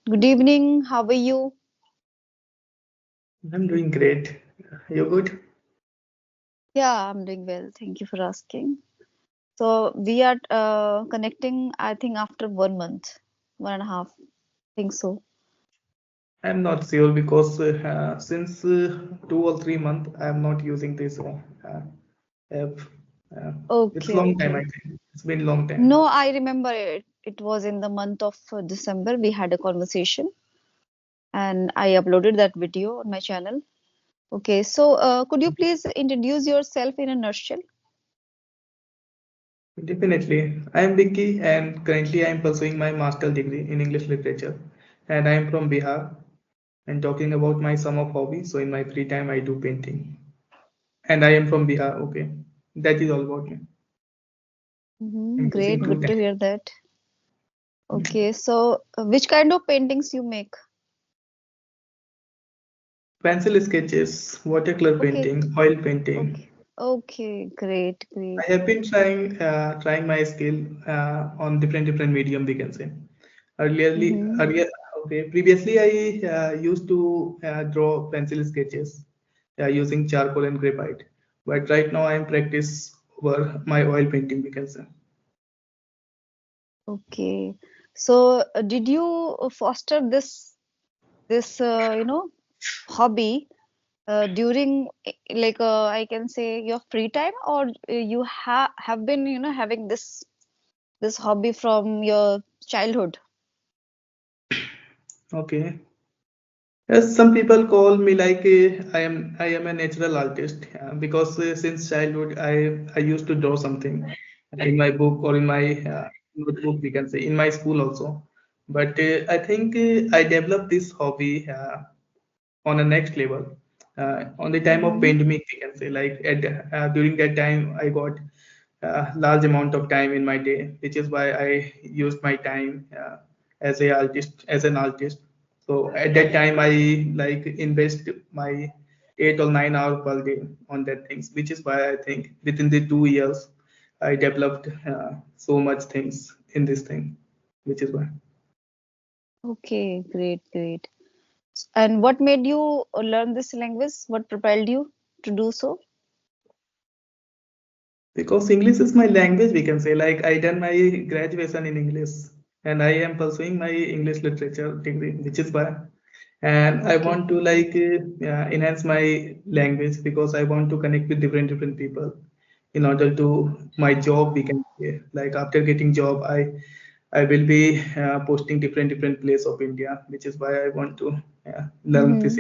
Good evening. How are you? I'm doing great. You good? Yeah, I'm doing well. Thank you for asking. So we are connecting, I think, after 1 month, 1.5. Think so. I'm not sure because since 2 or 3 months I'm not using this app. Uh, it's Okay, long time I okay. think. It's been long time. No, I remember it. It was in the month of December. We had a conversation, and I uploaded that video on my channel. Okay, so could you please introduce yourself in a nutshell? Definitely. I am Vicky and currently I am pursuing my master degree in English literature. And I am from Bihar and talking about my sum of hobbies. So in my free time I do painting. And I am from Bihar. Okay. That is all about me. I'm Great, using two good to hear that. Okay, so which kind of paintings you make? pencil sketches, watercolor Okay, painting, oil painting. okay, okay, great, great. I have been trying my skill on different medium, we can say. Mm-hmm. Earlier, okay. Previously, I used to draw pencil sketches using charcoal and graphite, but right now I am practice over my oil painting, we can say. Okay. So, did you foster this hobby during I can say your free time, or you have been having this hobby from your childhood? Okay. Yes, some people call me like I am a natural artist because since childhood I used to draw something in my book or in my notebook, we can say, in my school also. But I think I developed this hobby on a next level on the time of Mm-hmm. pandemic, we can say, like during that time I got large amount of time in my day, which is why I used my time as an artist. So at that time I like invest my 8 or 9 hours per day on that things, which is why I think within the 2 years I developed so much things in this thing, which is why. Okay, great, great. And what made you learn this language? What propelled you to do so? Because English is my language, we can say. Like I done my graduation in English, and I am pursuing my English literature degree, which is why. And I Okay. want to like enhance my language because I want to connect with different people in order to my job. We can say, like after getting job, I will be posting different place of India, which is why I want to learn Mm-hmm. this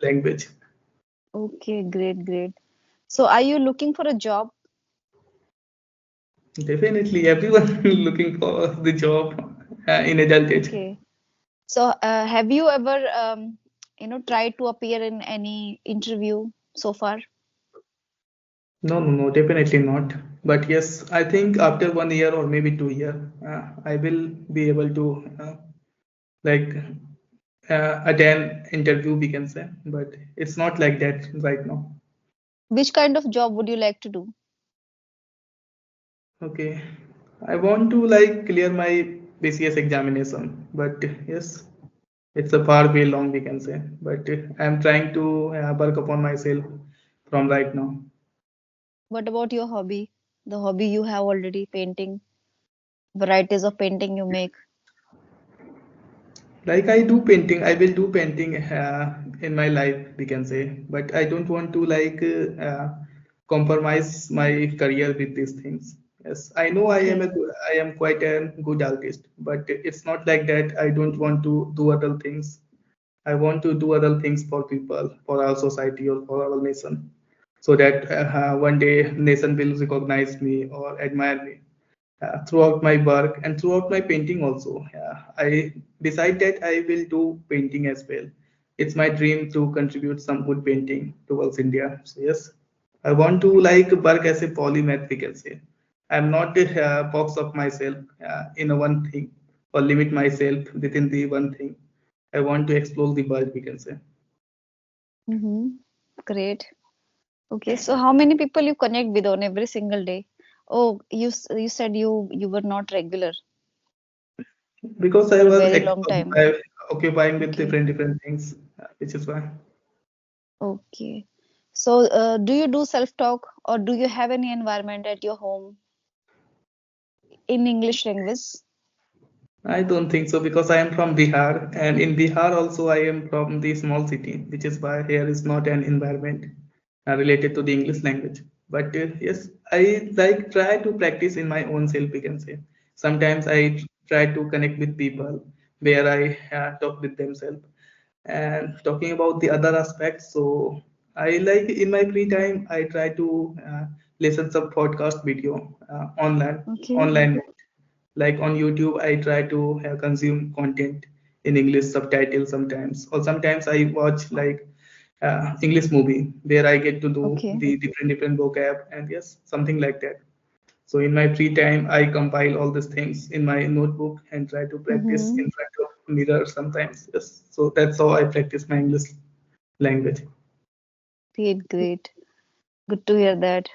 language. Okay, great, great. So, are you looking for a job? Definitely, everyone looking for the job in adult age. Okay. So, have you ever, tried to appear in any interview so far? No, no, no, definitely not. But yes, I think after 1 year or maybe 2 year, I will be able to like attend interview, we can say. But it's not like that right now. Which kind of job would you like to do? Okay, I want to like clear my BCS examination, but yes, it's a far way long, we can say. But I'm trying to work upon myself from right now. What about your hobby? The hobby you have already, painting, varieties of painting you make. Like I do painting, I will do painting in my life, we can say, but I don't want to like compromise my career with these things. Yes, I know Okay. I am quite a good artist, but it's not like that. I don't want to do other things. I want to do other things for people, for our society or for our nation, so that one day nation will recognize me or admire me throughout my work and throughout my painting also. I decide that I will do painting as well. It's my dream to contribute some good painting towards India. So yes, I want to like work as a polymath, we can say. I'm not a box of myself in a one thing or limit myself within the one thing. I want to explore the world, we can say. Mm-hmm. Great. Okay, so how many people you connect with on every single day? Oh, you said you were not regular Because I for a was very long time. occupying with Okay. different things, which is why. Okay. So, do you do self-talk or do you have any environment at your home in English language? I don't think so because I am from Bihar, and in Bihar also I am from the small city, which is why here is not an environment related to the English language. But yes, I like try to practice in my own self. We can say sometimes I try to connect with people where I talk with themselves. And talking about the other aspects, so I like in my free time I try to listen some podcast video Okay. online, like on YouTube I try to consume content in English subtitles sometimes, or sometimes I watch like English movie where I get to do Okay. the different vocab, and yes, something like that. So in my free time I compile all these things in my notebook and try to practice Mm-hmm. in front of mirror sometimes. Yes, so that's how I practice my English language. Great, great. Good to hear that.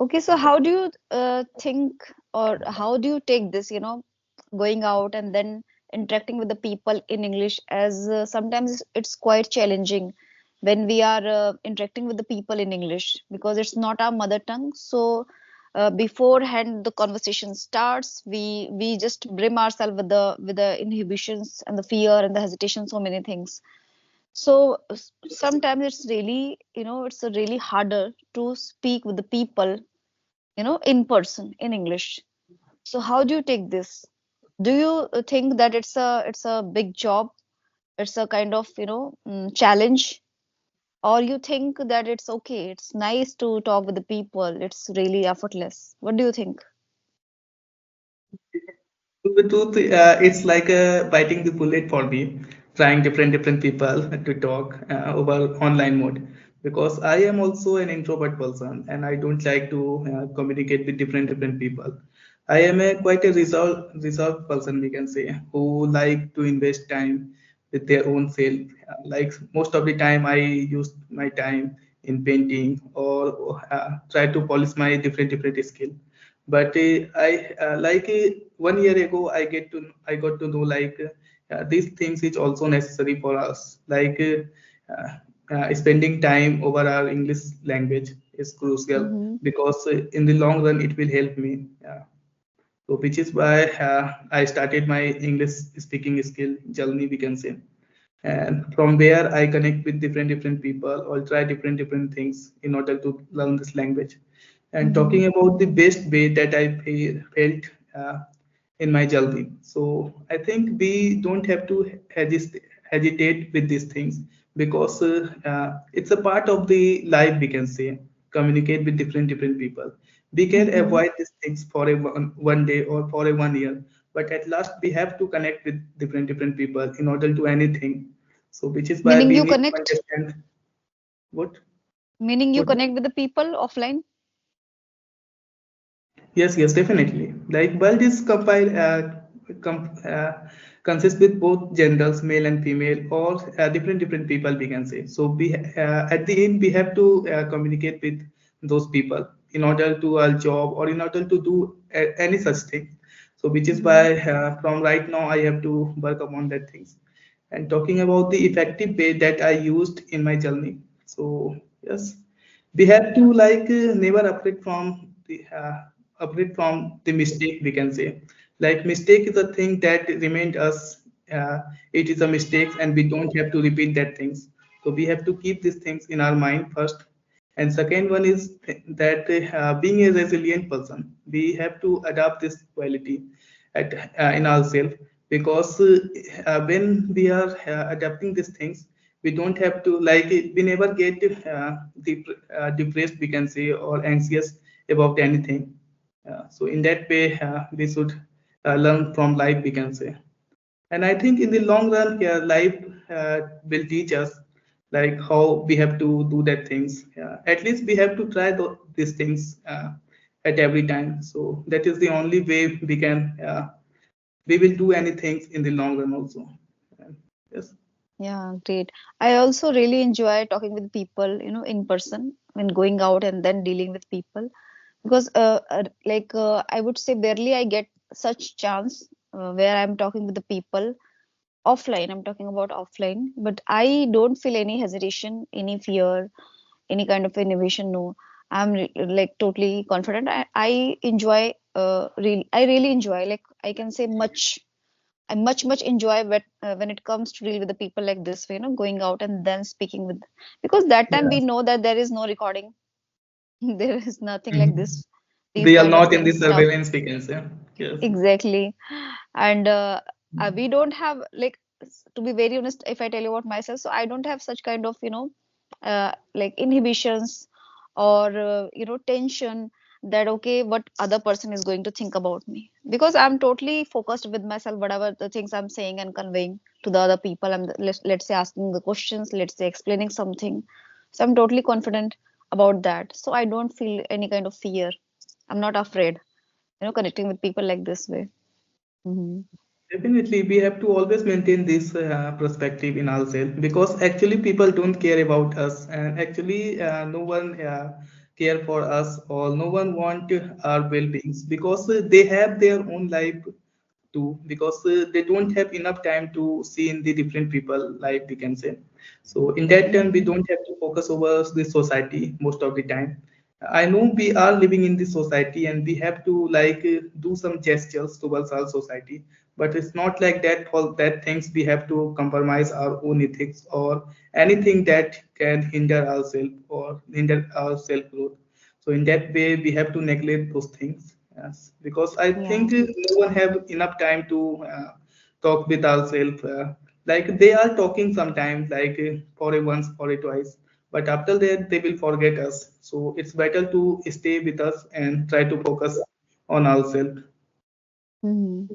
Okay, so how do you think or how do you take this, going out and then interacting with the people in English as sometimes it's quite challenging when we are interacting with the people in English because it's not our mother tongue. So beforehand the conversation starts, we just brim ourselves with the inhibitions and the fear and the hesitation, so many things. So sometimes it's really, it's really harder to speak with the people, in person in English. So how do you take this? Do you think that it's a big job? It's a kind of, challenge, or you think that it's okay, it's nice to talk with the people, it's really effortless? What do you think? The truth, it's like biting the bullet for me, trying different people to talk over online mode. Because I am also an introvert person, and I don't like to communicate with different people. I am a quite a reserved person, we can say, who like to invest time with their own self. Like most of the time, I use my time in painting or try to polish my different skill. But I like 1 year ago I got to know like these things is also necessary for us, like spending time over our English language is crucial, Mm-hmm. because in the long run it will help me. So which is why I started my English speaking skill journey, we can say. And from there I connect with different people or try different things in order to learn this language. And Mm-hmm. talking about the best way that I felt uh, in my journey, so I think we don't have to hesitate with these things, because it's a part of the life, we can say. Communicate with different people. We can Mm-hmm. avoid these things for one day or for a 1 year, but at last we have to connect with different people in order to anything. So which is why Meaning we you need to connect, understand what meaning you what. connect with the people offline. Yes, yes, definitely. Like world is compiled, consists with both genders, male and female, or different people, we can say. So we at the end we have to communicate with those people in order to our job or in order to do any such thing. So which is Mm-hmm. why from right now I have to work upon that things. And talking about the effective way that I used in my journey. So yes, we have to like never afraid from the mistake, we can say. Like mistake is a thing that remained us. It is a mistake and we don't have to repeat that things. So we have to keep these things in our mind first. And second one is that being a resilient person, we have to adapt this quality at in ourselves, because when we are adapting these things, we don't have to like we never get depressed, we can say, or anxious about anything. So in that way we should learn from life, we can say. And I think in the long run, yeah, life will teach us like how we have to do that things. At least we have to try these things at every time. So that is the only way we will do anything in the long run also. Uh, yes. Yeah, great. I also really enjoy talking with people, in person when going out and then dealing with people because, I would say barely I get such chance where I'm talking with the people. Offline, I'm talking about offline, but I don't feel any hesitation, any fear, any kind of innovation. No, I'm like totally confident. I enjoy, I really enjoy, like I can say much. I much enjoy when it comes to deal with the people like this way, going out and then speaking with, because that time we Yes. know that there is no recording, there is nothing like Mhm. this, these We are kind of not in this stuff. surveillance, we can say. Yes. Exactly. And we don't have, like, to be very honest, if I tell you about myself, so I don't have such kind of, like inhibitions or, tension that, okay, what other person is going to think about me. Because I'm totally focused with myself, whatever the things I'm saying and conveying to the other people. Let's say asking the questions, let's say explaining something. So I'm totally confident about that. So I don't feel any kind of fear. I'm not afraid, connecting with people like this way. Hmm. Definitely, we have to always maintain this perspective in ourselves because actually people don't care about us, and actually no one care for us, or no one want our well-beings because they have their own life too, because they don't have enough time to see in the different people life, we can say. So in that time we Hmm. don't have to focus over the society most of the time. I know we are living in this society and we have to like do some gestures towards our society, but it's not like that. For that things we have to compromise our own ethics or anything that can hinder ourselves or hinder our self growth. So in that way we have to neglect those things. Yes, because I Yeah. think no one have enough time to talk with ourselves. Like they are talking sometimes, like for a once, for a twice, but after that they will forget us. So it's better to stay with us and try to focus on ourselves. Hmm.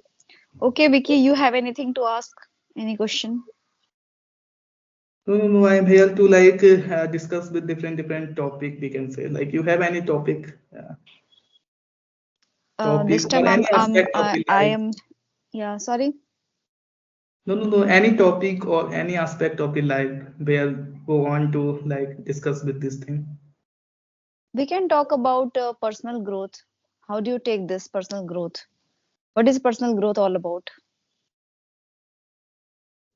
Okay, Vicky, you have anything to ask? Any question? No, no, no. I'm here to like discuss with different topic. We can say like you have any This topic or time any aspect of the I life. am, yeah, sorry. No, no, no. Any topic or any aspect of the life where go on to like discuss with this thing. We can talk about personal growth. How do you take this personal growth? What is personal growth all about?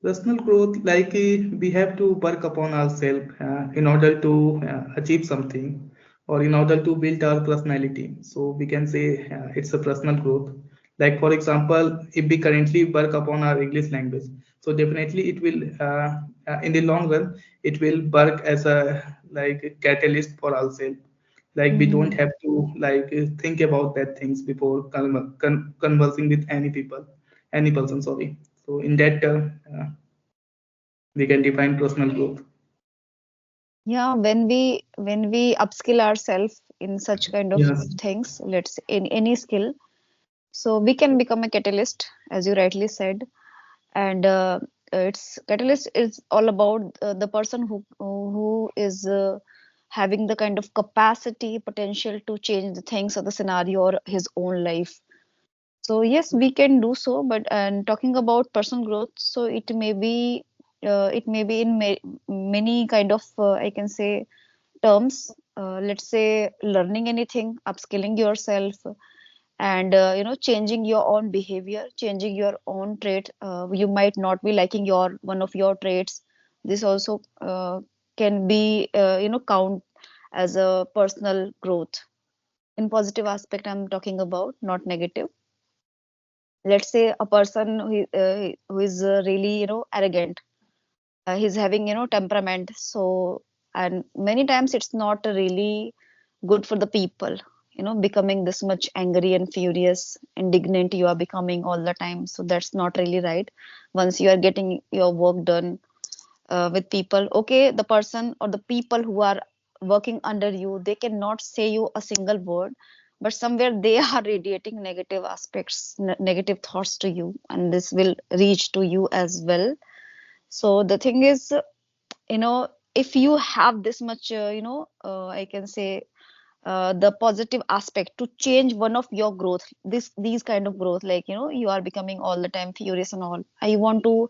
Personal growth, like we have to work upon ourselves in order to achieve something or in order to build our personality. So we can say it's a personal growth. Like for example, if we currently work upon our English language, so definitely it will in the long run it will work as a like a catalyst for ourselves. Like we don't Mm-hmm. have to like think about that things before conversing with any people, any person. Sorry. So in that term. We can define personal growth. Yeah, when we upskill ourselves in such kind of Yes. things, let's say in any skill, so we can become a catalyst, as you rightly said. And it's catalyst is all about the person who is having the kind of capacity, potential to change the things or the scenario or his own life. So yes, we can do so. But and talking about personal growth, so it may be in many kind of, I can say, terms. Let's say learning anything, upskilling yourself, and changing your own behavior, changing your own trait. You might not be liking your one of your traits. This also can be, count as a personal growth in positive aspect. I'm talking about, not negative. Let's say a person who is really, arrogant. He's having, temperament. So, and many times it's not really good for the people, becoming this much angry and furious, indignant you are becoming all the time. So that's not really right. Once you are getting your work done with people, okay, the person or the people who are working under you, they cannot say you a single word, but somewhere they are radiating negative aspects, negative thoughts to you, and this will reach to you as well. So the thing is, if you have this much, I can say, the positive aspect to change one of your growth, these kind of growth, like, you are becoming all the time furious and all, I want to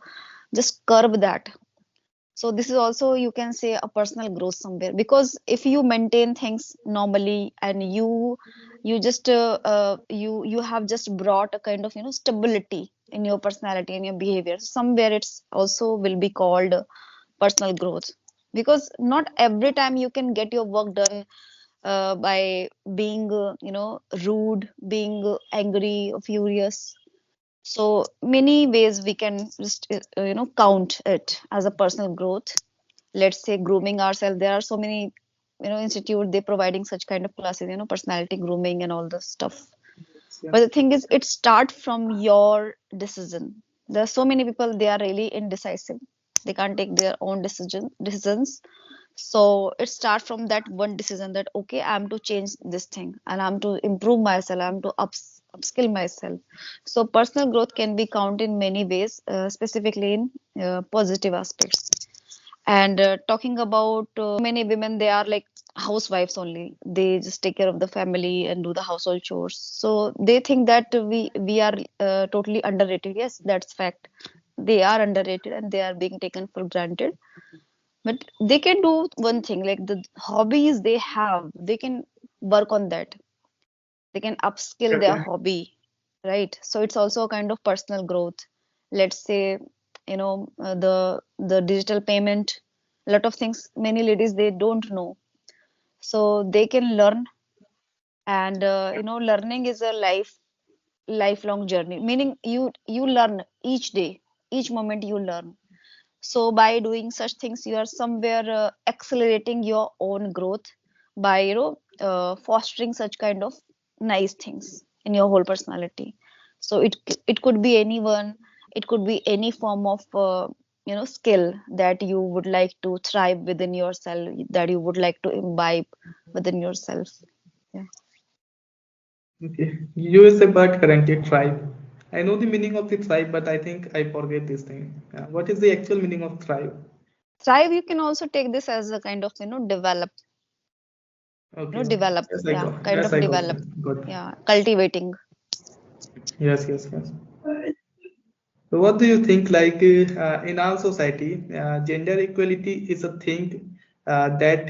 just curb that. So this is also, you can say, a personal growth somewhere, because if you maintain things normally and you just you have just brought a kind of, stability in your personality and your behavior. Somewhere it's also will be called personal growth, because not every time you can get your work done by being rude, being angry or furious. So many ways we can just count it as a personal growth. Let's say grooming ourselves. There are so many institute they providing such kind of classes, personality grooming and all this stuff. But Yes. the thing is, it starts from your decision. There are so many people, they are really indecisive. They can't take their own decisions. So it starts from that one decision that, okay, I'm to change this thing and I'm to improve myself, I'm to upskill myself. So personal growth can be counted in many ways, specifically in positive aspects. And talking about many women, they are like housewives only. They just take care of the family and do the household chores. So they think that we are totally underrated. Yes, that's fact. They are underrated and they are being taken for granted. But they can do one thing, like the hobbies they have, they can work on that. They can upskill their Definitely. hobby, right? So it's also a kind of personal growth. Let's say, the digital payment, a lot of things many ladies they don't know. So they can learn, and learning is a lifelong journey. Meaning you learn each day, each moment you learn. So by doing such things, you are somewhere accelerating your own growth by fostering such kind of nice things in your whole personality. So it could be anyone, it could be any form of skill that you would like to thrive within yourself, that you would like to imbibe within yourself. Yeah. Okay. You use the word currently thrive. I know the meaning of the thrive, but I think I forget this thing. What is the actual meaning of thrive? Thrive, you can also take this as a kind of develop, Okay, okay. develop, Yes, I yeah, got. kind Yes, of I got. develop, Good. yeah, cultivating. Yes, yes, yes. So what do you think? Like in our society, gender equality is a thing that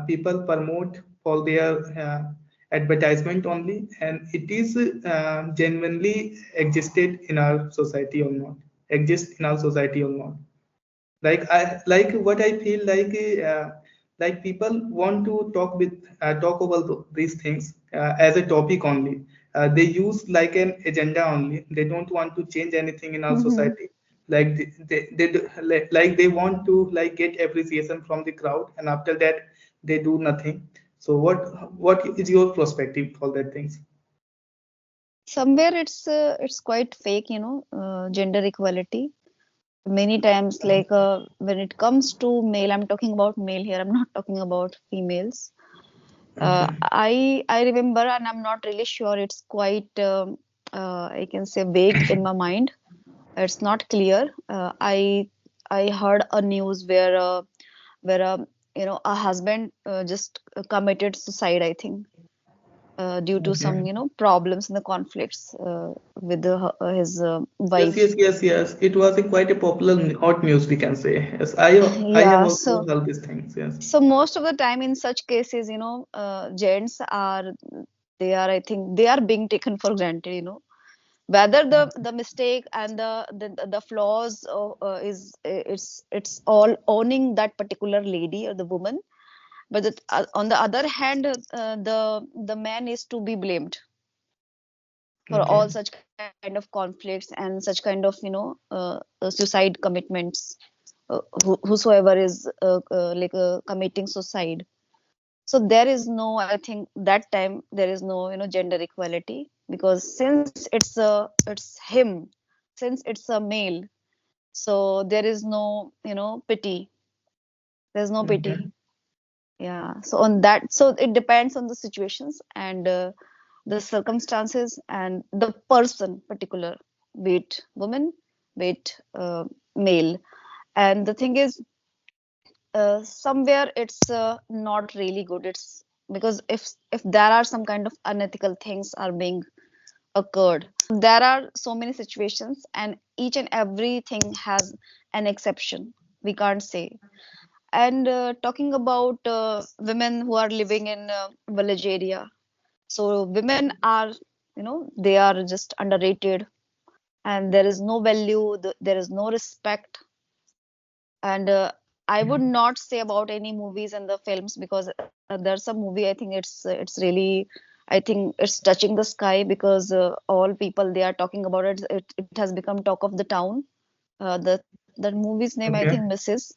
people promote for their advertisement only, and it is genuinely existed in our society or not? Exist in our society or not? Like what I feel like people want to talk about these things as a topic only. They use like an agenda only. They don't want to change anything in our Hmm. society. Like like they want to like get appreciation from the crowd, and after that they do nothing. So what is your perspective for that things? Somewhere it's quite fake, gender equality. Many times, like when it comes to male, I'm talking about male here, I'm not talking about females. Okay. I remember, and I'm not really sure, it's quite I can say vague in my mind. It's not clear. I heard a news where a husband just committed suicide, I think, due to Okay. some problems and the conflicts with his Yes, wife. yes, yes, yes. It was a quite a popular hot news, we can say. Yes, I have Yeah, also so heard these things. Yes. most of the time in such cases, gents are, they are, I think they are being taken for granted, whether the mistake and the flaws is it's all owning that particular lady or the woman. But on the other hand, the man is to be blamed for Okay. all such kind of conflicts and such kind of suicide commitments, whosoever is committing suicide. So there is no, I think that time there is no gender equality, because since it's him, since it's a male, so there is no pity, there's no Okay. pity. Yeah, so on that, so it depends on the situations and the circumstances and the person particular, be it woman, be it male. And the thing is, somewhere it's not really good. It's because if there are some kind of unethical things are being occurred, there are so many situations, and each and everything has an exception, we can't say. And talking about women who are living in village area, so women are they are just underrated. and there is no value, there is no respect. And I would not say about any movies and the films, because there's some movie, I think it's really, I think it's touching the sky, because all people they are talking about it. It has become talk of the town. That movie's name, I think, Okay. Mrs.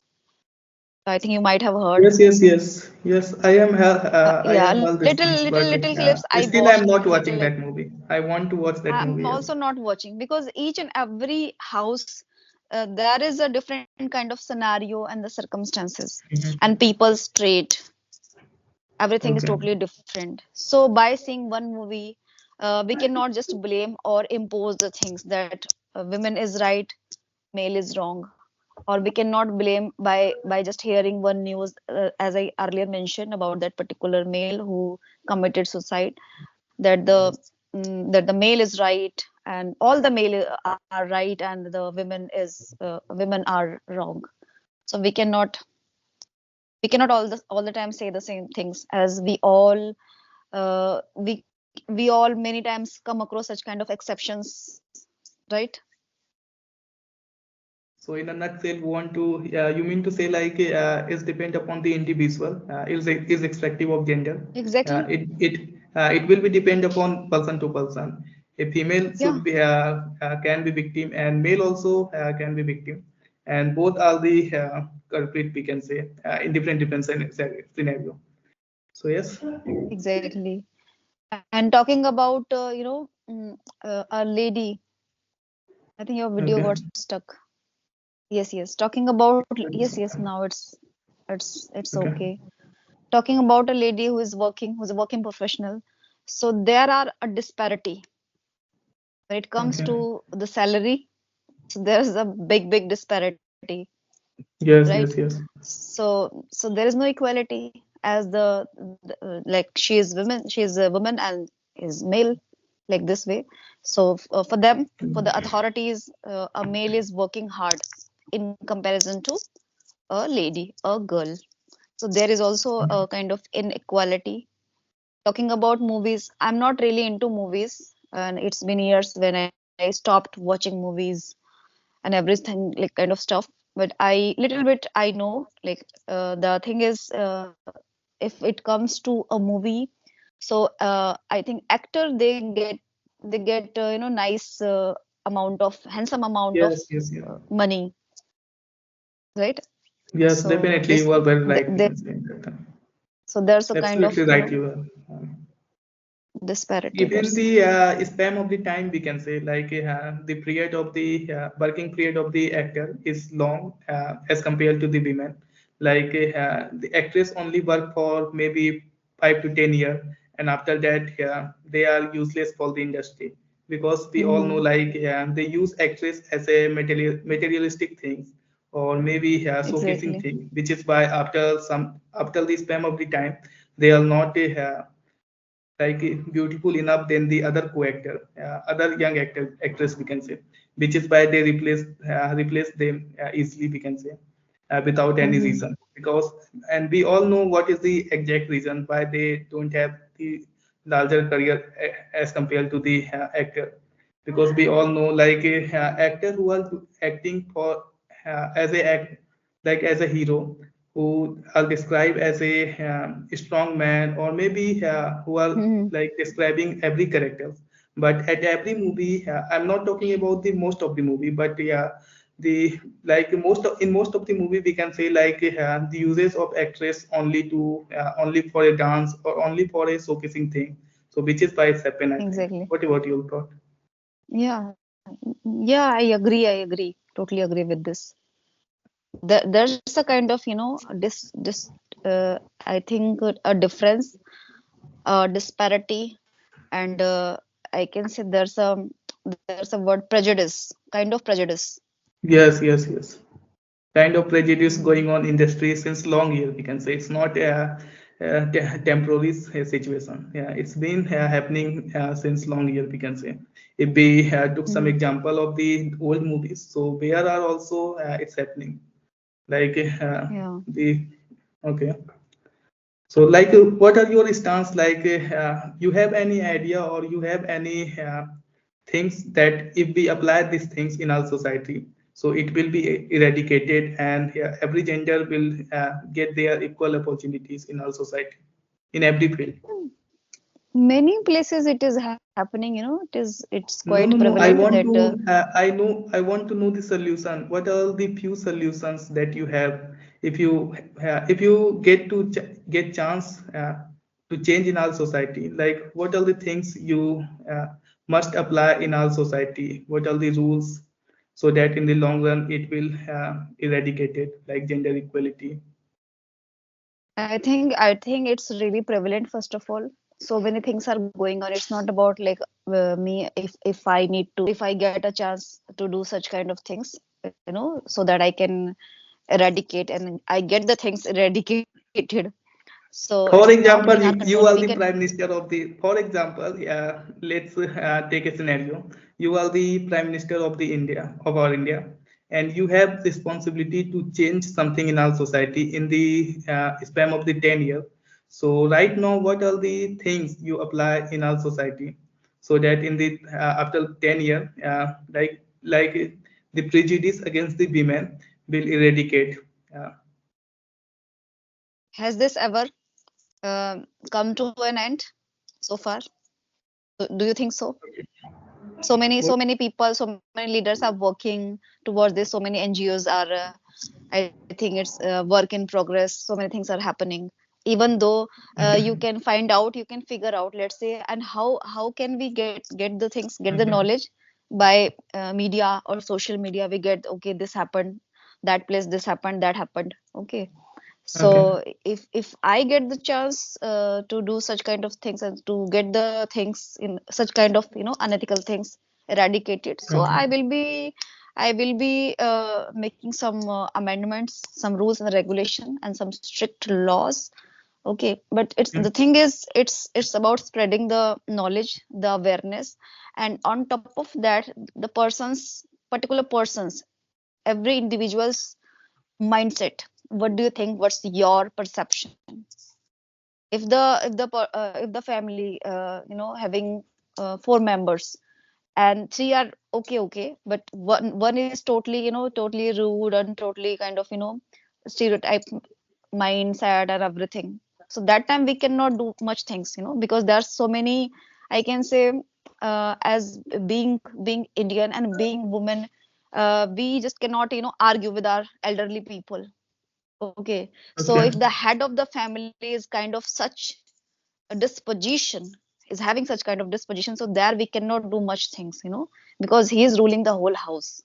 I think you might have heard. Yes, yes, yes, yes. I Yeah, am heard these things, but little clips I still I'm watched, not watching little. that movie. I want to watch that I'm movie. Yes. also not watching, because each and every house, there is a different kind of scenario and the circumstances and Mhm. people's trait. Everything is Okay. totally different. So by seeing one movie, we cannot just blame or impose the things that women is right, male is wrong, or we cannot blame by just hearing one news, as I earlier mentioned about that particular male who committed suicide, that that the male is right and all the male are right and the women are wrong. So we cannot all the time say the same things, as we all we all many times come across such kind of exceptions, right? So in a nutshell, you mean to say like it's depend upon the individual, is expective of gender. Exactly. It will be depend upon person to person. A female Yeah, should be can be victim, and male also can be victim, and both are the culprit, we can say, in different scenario. So yes. exactly. And talking about a lady, I think your video Okay. got stuck. Yes, talking about, yes, now it's Okay. okay. Talking about a lady who is working, who's a working professional. So there are a disparity when it comes Okay. to the salary. So there's a big disparity, Yes. right? Yes. Yes. So there is no equality, as like she is a woman and is male, like this way. So for them, for the authorities, a male is working hard in comparison to a lady, a girl. So there is also a kind of inequality. Talking about movies, I'm not really into movies, and it's been years when I stopped watching movies and everything, like kind of stuff. But I little bit I know, like the thing is, if it comes to a movie, so I think actor they get nice amount of handsome amount of Yes. Yes. Yes. money, right? Yes, So definitely. You are very right, we there, can say that. so there's a kind of Absolutely right, you are. disparity Even there's. the span of the time, we can say, like the period of the working period of the actor is long as compared to the women. Like the actress only work for maybe 5 to 10 years, and after that, they are useless for the industry, because we all know Hmm. like they use actress as a materialistic things, or maybe showcasing Exactly. thing, which is why after the span of the time, they are not like beautiful enough than the other co-actor, other young actress, we can say, which is why they replace them easily, we can say, without any Hmm. reason. Because, and we all know what is the exact reason why they don't have the larger career as compared to the actor. Because we all know like actor who are acting for as a act like as a hero, who are described as a strong man, or maybe who are Hmm. like describing every character. But at every movie, I'm not talking about the most of the movie, but yeah, the like in most of the movie, we can say like the uses of actress only for a dance, or only for a showcasing thing. So which is why it's happened, I think. Exactly. What about your thought? Yeah, I agree, totally agree with this. There's a kind of, I think a difference, disparity, and I can say there's a word prejudice, kind of prejudice. Yes, yes, yes. Kind of prejudice Mm, going on industry since long year, we can say. It's not a temporary situation. Yeah, it's been happening since long year, we can say. If we took some mm, example of the old movies, so where are also it's happening, like yeah. the okay. So like what are your stance, like you have any idea, or you have any things that if we apply these things in our society, so it will be eradicated, and yeah, every gender will get their equal opportunities in our society in every field. Many places it is happening, it's quite No, no, prevalent no. I that want to. I know. I want to know the solution. What are the few solutions that you have? If you get to get chance to change in our society, like what are the things you must apply in our society? What are the rules so that in the long run it will eradicate it, like gender equality? I think it's really prevalent, first of all. So many things are going on. It's not about like me, if I get a chance to do such kind of things, so that I can eradicate and I get the things eradicated. So it's For not in our example, control. We you can. are the prime minister of the. For example, let's take a scenario. You are the prime minister of the India of our India, and you have responsibility to change something in our society in the span of the 10 years. So right now, what are the things you apply in our society, so that in the after 10 years, like the prejudice against the women will eradicate. Uh, Has this ever come to an end so far? Do you think so? So many people, so many leaders are working towards this. So many NGOs are, I think it's work in progress. So many things are happening. Even though you okay. can find out, you can figure out, let's say, and how can we get the things, get the Okay. knowledge by media or social media. We get, okay, this happened, that place, this happened, that happened. Okay, Okay. so if I get the chance to do such kind of things and to get the things in such kind of unethical things eradicated, so Okay. I will be making some amendments, some rules and regulation and some strict laws. Okay, but it's Mm. the thing is it's about spreading the knowledge, the awareness, and on top of that, the particular persons, every individual's mindset. What do you think? What's your perception? If the family, having four members, and three are okay, but one is totally, totally rude and totally kind of, stereotype mindset and everything. So that time we cannot do much things, because there are so many, I can say, as being Indian and being women, we just cannot, argue with our elderly people. Okay, so Okay. if the head of the family is kind of such a disposition, is having such kind of disposition, so there we cannot do much things, because he is ruling the whole house.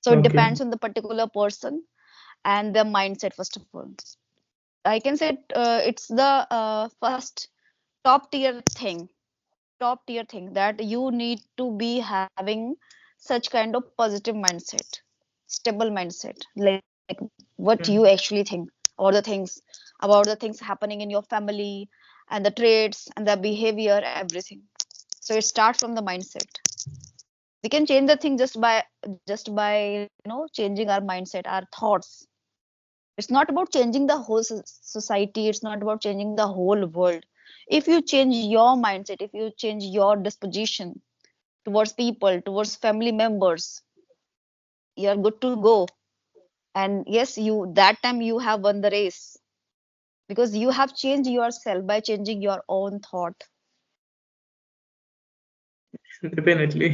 So it Okay. depends on the particular person and their mindset, first of all. I can say it's the first top tier thing, that you need to be having such kind of positive mindset, stable mindset, like what you Okay. actually think about the things happening in your family, and the traits and the behavior, everything. So it starts from the mindset. We can change the thing just by changing our mindset, our thoughts. It's not about changing the whole society, it's not about changing the whole world. If you change your mindset, if you change your disposition towards people, towards family members, you're good to go. And yes, you that time you have won the race, because you have changed yourself by changing your own thought. Definitely.